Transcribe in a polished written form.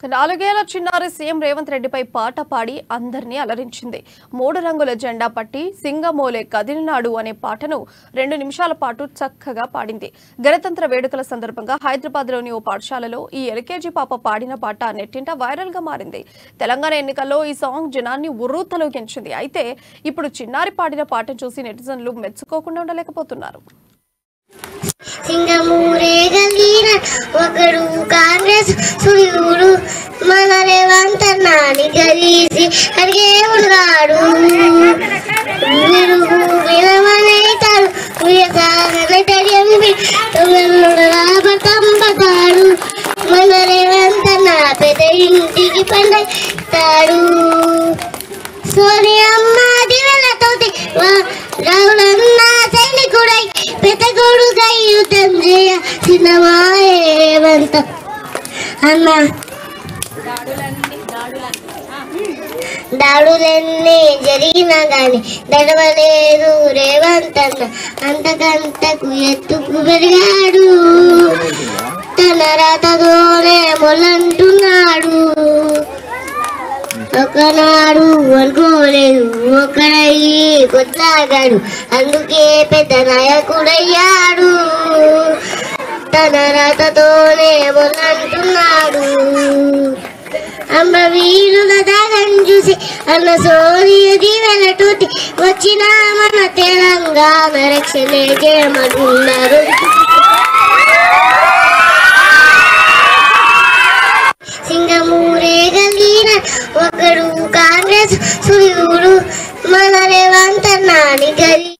నాలుగేళ్ల చిన్నారి సీఎం రేవంత్ రెడ్డిపై పాట పాడి అందరినీ అలరించింది. 3 రంగుల జెండా పట్టి సింగమోలే కదిలినాడు అనే పాటను 2 నిమిషాల పాటు చక్కగా పాడింది. గణతంత్ర వేడుకల సందర్భంగా హైదరాబాద్లోని ఓ పాఠశాలలో ఈ ఎల్కేజీ పాప పాడిన పాట నెట్టింట వైరల్ గా మారింది. తెలంగాణ ఎన్నికల్లో ఈ సాంగ్ జనాన్ని ఉర్రూతలూగించింది. అయితే ఇప్పుడు చిన్నారి పాడిన పాటను చూసి నెటిజన్లు మెచ్చుకోకుండా ఉండలేకపోతున్నారు. సింగమూరే గల్లీన ఒకడు కాంగ్రెస్ సూర్యుడు మన రేవంత్ అన్నాని గలీసి అడిగే ఉన్నాడు. వినమనేతాడు పడతాడు. మన రేవంత్ అన్న పెద్ద ఇంటికి పండుతాడు. సోనియమ్మ దివెలతో రావులన్న సైనికుడై పెద్దగొడుగై యుద్ధం చేయ చిన్నమాయేవంత అన్న దాడులన్నీ జరిగినా గాని దడవలేదు రేవంత్ అన్న. అంతకంతకు ఎత్తుకు పెరిగాడు. తన రాతతోనే మొలంటున్నాడు. ఒకనాడు అనుకోలేదు ఒకడయ్యి కొట్లాగాడు. అందుకే పెద్ద నాయకుడయ్యాడు. తన రాతతోనే మొలంటున్నాడు. అమరవీరుల దాగం చూసి అన్న సోనియ దీవెనతోటి వచ్చిన మన తెలంగాణ రక్షణే చేయమన్నారు. సింగమూరే గల్లీన ఒకడు కాంగ్రెస్ సూర్యుడు మన రేవంత్ అన్నాని గలి